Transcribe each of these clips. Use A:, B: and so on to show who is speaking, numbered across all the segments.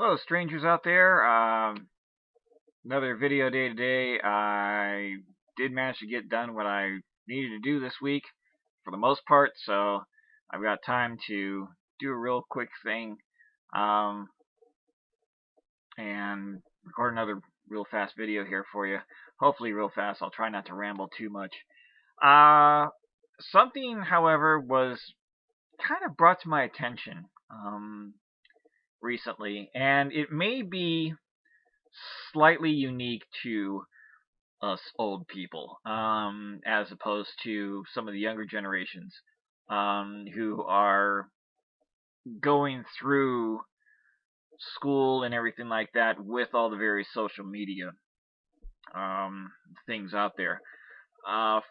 A: Hello, strangers out there. Another video day today. I did manage to get done what I needed to do this week for the most part, so I've got time to do a real quick thing um, and record another real fast video here for you. Hopefully, real fast. I'll try not to ramble too much. Uh, Something, however, was kind of brought to my attention recently, and it may be slightly unique to us old people, as opposed to some of the younger generations who are going through school and everything like that with all the various social media um, things out there.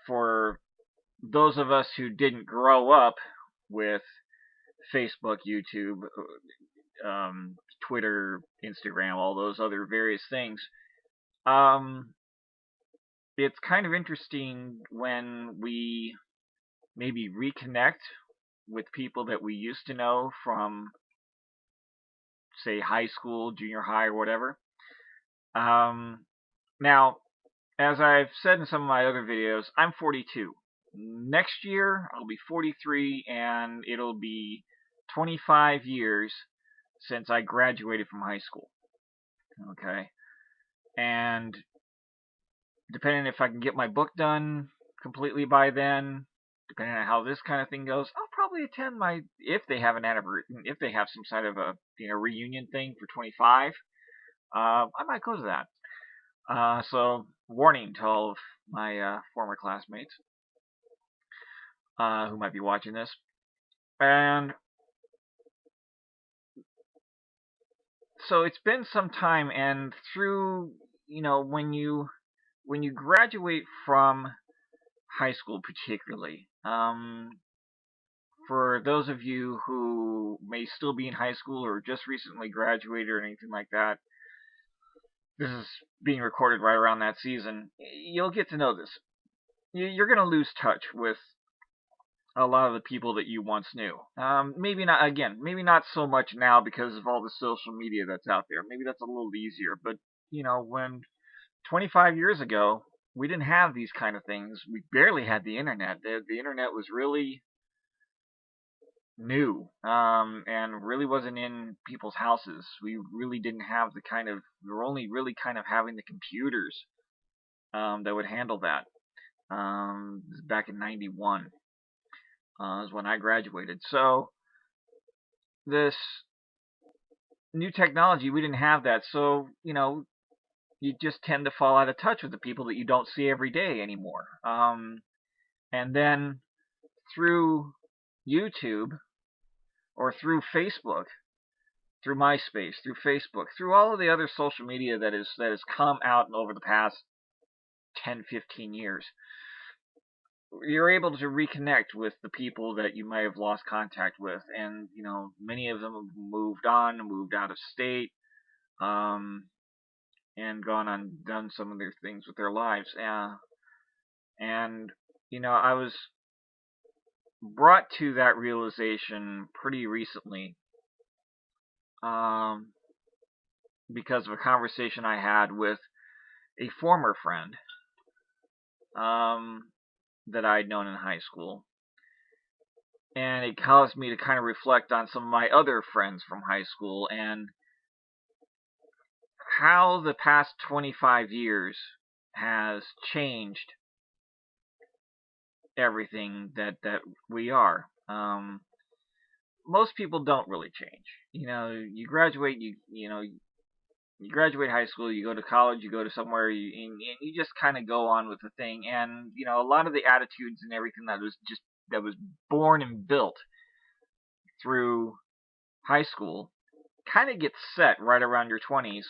A: For those of us who didn't grow up with Facebook, YouTube, Twitter, Instagram, all those other various things, um, it's kind of interesting when we maybe reconnect with people that we used to know from, say, high school, junior high, or whatever. Now, as I've said in some of my other videos, I'm 42. Next year, I'll be 43, and it'll be 25 years since I graduated from high school. Okay? And depending if I can get my book done completely by then, depending on how this kind of thing goes, I'll probably attend my, if they have an anniversary, if they have some sort of a reunion thing for 25, I might go to that. So warning to all of my former classmates who might be watching this. And so it's been some time, and through when you graduate from high school, particularly. For those of you who may still be in high school or just recently graduated or anything like that, this is being recorded right around that season. You'll get to know this. You're going to lose touch with a lot of the people that you once knew. Maybe not, again, maybe not so much now because of all the social media that's out there. Maybe that's a little easier. But, when 25 years ago, we didn't have these kind of things. We barely had the internet. The internet was really new and really wasn't in people's houses. We really didn't have the kind of, we were only really kind of having the computers that would handle that. Back in 91 is when I graduated. So this new technology, we didn't have that. So, you just tend to fall out of touch with the people that you don't see every day anymore. And then through YouTube or through Facebook, through MySpace, through Facebook, through all of the other social media that has come out over the past 10, 15 years, you're able to reconnect with the people that you may have lost contact with. And, many of them have moved on, moved out of state, and gone on, done some of their things with their lives. And, I was brought to that realization pretty recently because of a conversation I had with a former friend that I'd known in high school. And it caused me to kind of reflect on some of my other friends from high school and how the past 25 years has changed everything that we are. Most people don't really change. You graduate, you graduate high school, you go to college, you go to somewhere, and you just kind of go on with the thing. And a lot of the attitudes and everything that was born and built through high school kind of gets set right around your 20s,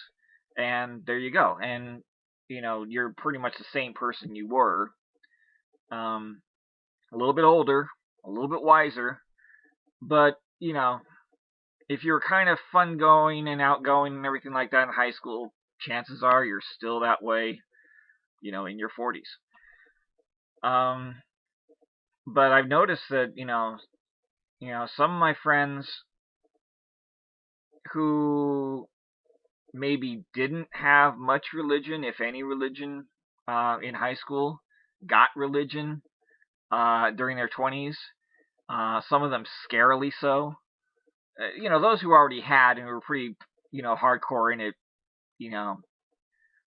A: and there you go. And you're pretty much the same person you were, a little bit older, a little bit wiser, but if you're kind of fun going and outgoing and everything like that in high school, chances are you're still that way, in your 40s. But I've noticed that, some of my friends who maybe didn't have much religion, if any religion, in high school, got religion during their 20s. Some of them scarily so. Those who already had and were pretty, hardcore in it, you know,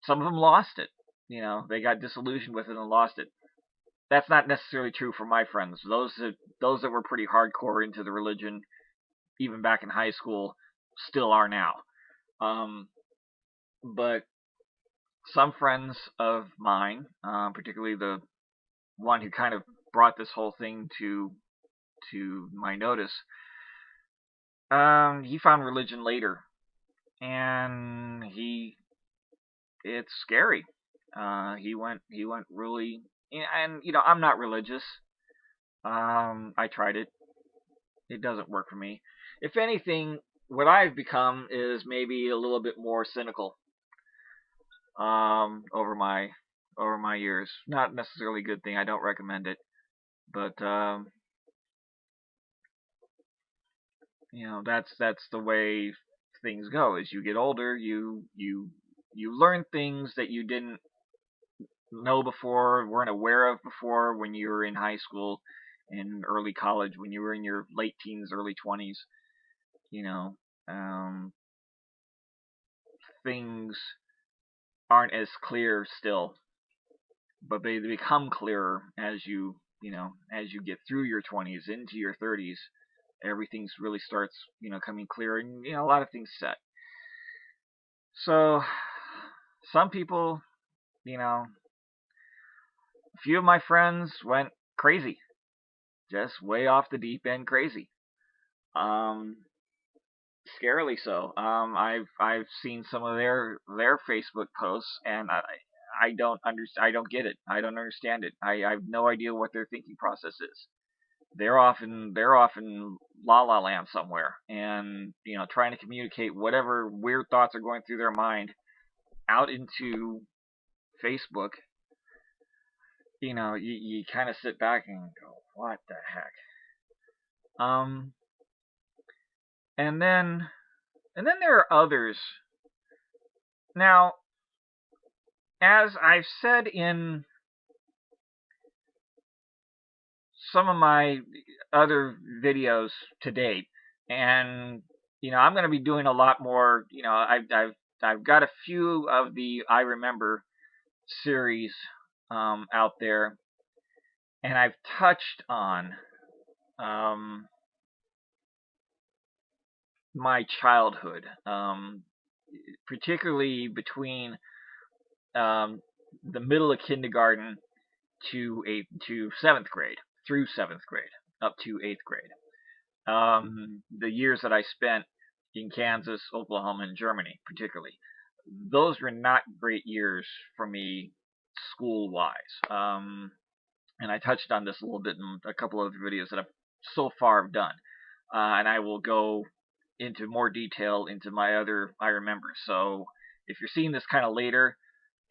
A: some of them lost it. They got disillusioned with it and lost it. That's not necessarily true for my friends. Those that were pretty hardcore into the religion, even back in high school, still are now. But some friends of mine, particularly the one who kind of brought this whole thing to my notice, he found religion later, and it's scary. He went really, and I'm not religious. I tried it. It doesn't work for me. If anything, what I've become is maybe a little bit more cynical. Over my years, not necessarily a good thing. I don't recommend it, but that's the way things go. As you get older, you learn things that you didn't know before, weren't aware of before when you were in high school, in early college, when you were in your late teens, early 20s. You know, um, things aren't as clear still, but they become clearer as you get through your 20s into your 30s. Everything really starts coming clear, and a lot of things set. So some people, a few of my friends went crazy, just way off the deep end crazy. Um, Scarily so. I've seen some of their Facebook posts, and I don't understand. I don't get it. I don't understand it. I have no idea what their thinking process is. They're often la la land somewhere, and trying to communicate whatever weird thoughts are going through their mind out into Facebook. You kind of sit back and go, what the heck? Um, and then there are others. Now, as I've said in some of my other videos to date, and I'm going to be doing a lot more. I've got a few of the I Remember series out there, and I've touched on my childhood, particularly between the middle of kindergarten to seventh grade, through seventh grade, up to eighth grade. The years that I spent in Kansas, Oklahoma, and Germany, particularly, those were not great years for me school-wise. And I touched on this a little bit in a couple of the videos that I've so far done, and I will go into more detail into my other I Remember. So if you're seeing this kind of later,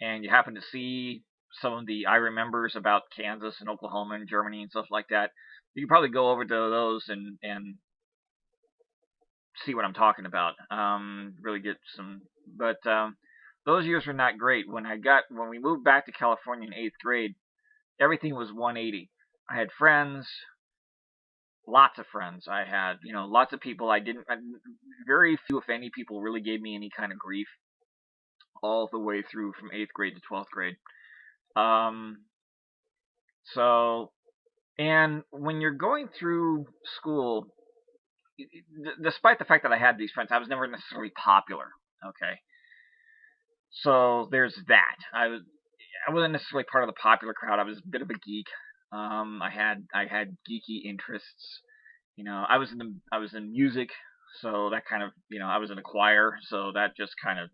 A: and you happen to see some of the I Remembers about Kansas and Oklahoma and Germany and stuff like that, you can probably go over to those and see what I'm talking about. Really get some, but those years were not great. When we moved back to California in eighth grade, everything was 180. I had friends, lots of friends. I had lots of people. Very few, if any, people really gave me any kind of grief all the way through from eighth grade to 12th grade. So, and when you're going through school, despite the fact that I had these friends, I was never necessarily popular. Okay, so there's that. I wasn't necessarily part of the popular crowd. I was a bit of a geek. I had geeky interests. I was in music, so that kind of I was in a choir, so that just kind of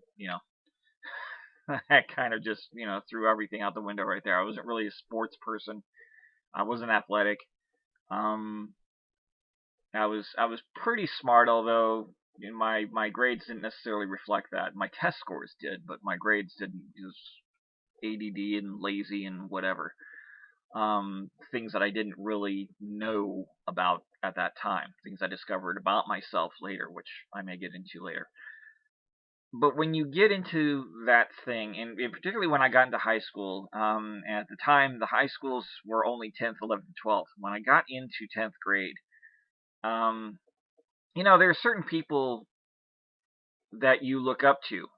A: that kind of just threw everything out the window right there. I wasn't really a sports person. I wasn't athletic. I was pretty smart, although my grades didn't necessarily reflect that. My test scores did, but my grades didn't. Just ADD and lazy and whatever. Things that I didn't really know about at that time. Things I discovered about myself later, which I may get into later. but when you get into that thing, and particularly when I got into high school, at the time the high schools were only 10th, 11th, 12th. When I got into 10th grade, um, there are certain people that you look up to.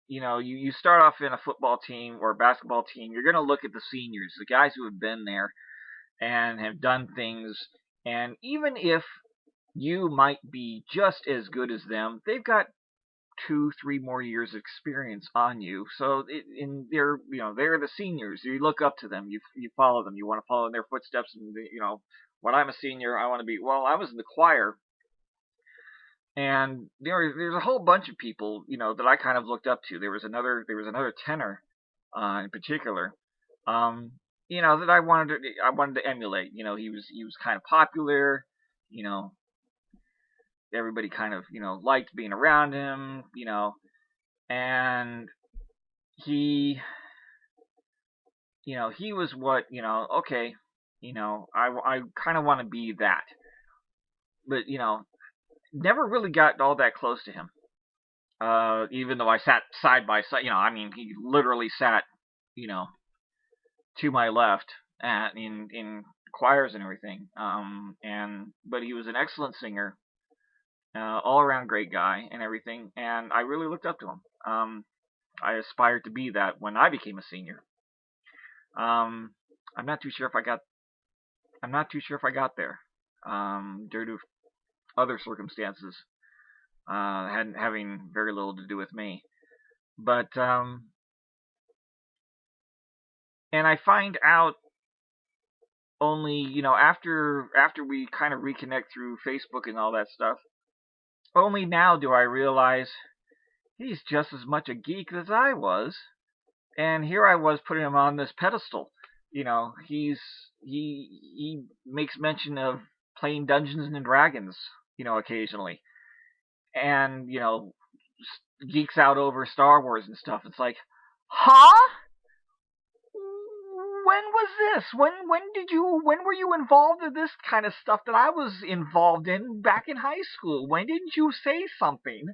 A: You start off in a football team or a basketball team. You're going to look at the seniors, the guys who have been there and have done things. And even if you might be just as good as them, they've got 2, 3 more years of experience on you. So they're the seniors. You look up to them. You follow them. You want to follow in their footsteps. And when I'm a senior, I want to be. Well, I was in the choir, and there's a whole bunch of people that I kind of looked up to. There was another tenor, in particular, that I wanted to emulate. He was kind of popular. You know, everybody kind of liked being around him. And he was what okay, I kind of want to be that, but never really got all that close to him. Even though I sat side by side, he literally sat, to my left in choirs and everything. But he was an excellent singer, all around great guy and everything, and I really looked up to him. I aspired to be that when I became a senior. I'm not too sure if I got there, due to other circumstances, having very little to do with me. But and I find out only after we kind of reconnect through Facebook and all that stuff. Only now do I realize he's just as much a geek as I was, and here I was putting him on this pedestal. He makes mention of playing Dungeons and Dragons, occasionally, and geeks out over Star Wars and stuff. It's like, huh? When was this? When were you involved in this kind of stuff that I was involved in back in high school? When didn't you say something?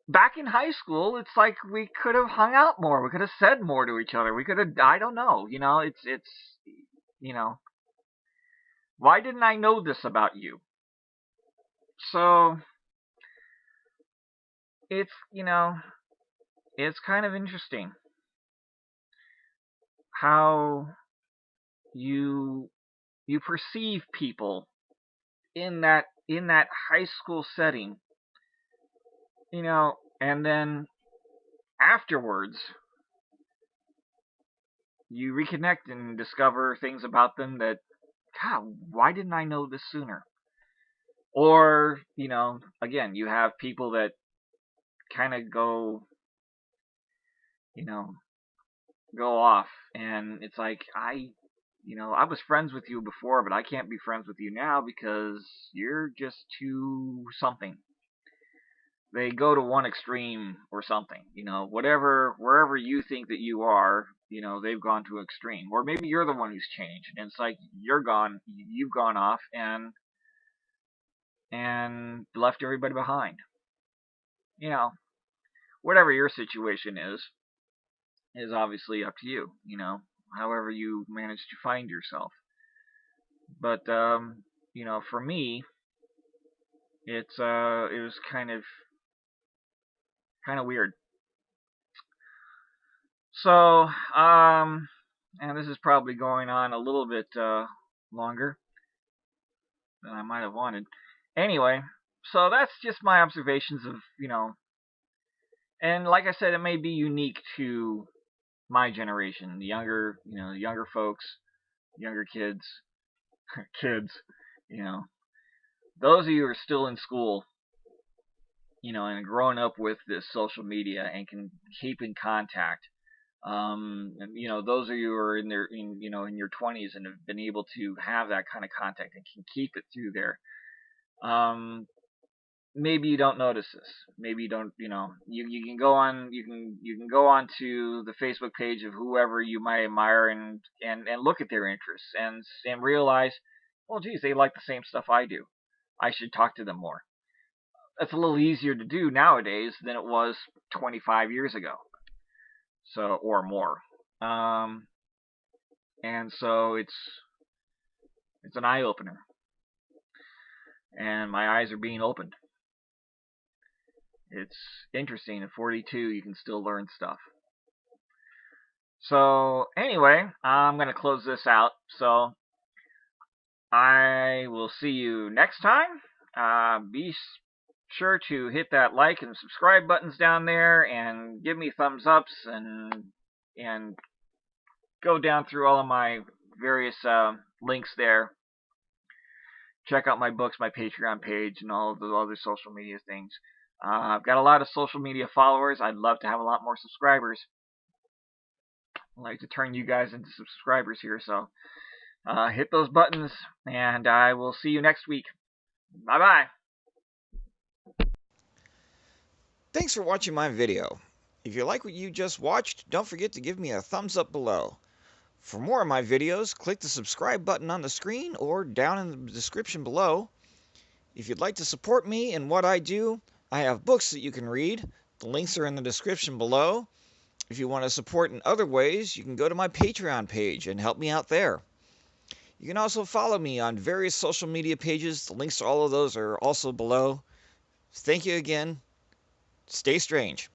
A: Back in high school, it's like we could have hung out more. We could have said more to each other. We could have, I don't know. It's why didn't I know this about you? So it's it's kind of interesting how you perceive people in that high school setting, and then afterwards you reconnect and discover things about them that, God, why didn't I know this sooner? Or, again, you have people that kind of go off, and it's like, I was friends with you before, but I can't be friends with you now because you're just too something. They go to one extreme or something, wherever you think that you are, they've gone to an extreme. Or maybe you're the one who's changed, and it's like you've gone off and left everybody behind. Whatever your situation is obviously up to you, however you manage to find yourself. But, for me, it was kind of weird. So, and this is probably going on a little bit longer than I might have wanted. Anyway, so that's just my observations of, and like I said, it may be unique to my generation, the younger folks, younger kids, those of you who are still in school, and growing up with this social media and can keep in contact. And, those of you who are in your 20s and have been able to have that kind of contact and can keep it through there. Maybe you don't notice this. Maybe you don't. You can go on. You can go on to the Facebook page of whoever you might admire and look at their interests and realize, well, geez, they like the same stuff I do. I should talk to them more. that's a little easier to do nowadays than it was 25 years ago, so or more. Um, and so it's an eye opener, and my eyes are being opened. It's interesting. At 42, you can still learn stuff. So anyway, I'm gonna close this out. So I will see you next time. Be sure to hit that like and subscribe buttons down there, and give me thumbs ups, and go down through all of my various links there. Check out my books, my Patreon page, and all of the other social media things. I've got a lot of social media followers. I'd love to have a lot more subscribers. I'd like to turn you guys into subscribers here, so hit those buttons, and I will see you next week. Bye-bye.
B: Thanks for watching my video. If you like what you just watched, don't forget to give me a thumbs up below. For more of my videos, click the subscribe button on the screen or down in the description below. If you'd like to support me and what I do, I have books that you can read. The links are in the description below. If you want to support in other ways, you can go to my Patreon page and help me out there. You can also follow me on various social media pages. The links to all of those are also below. Thank you again. Stay strange.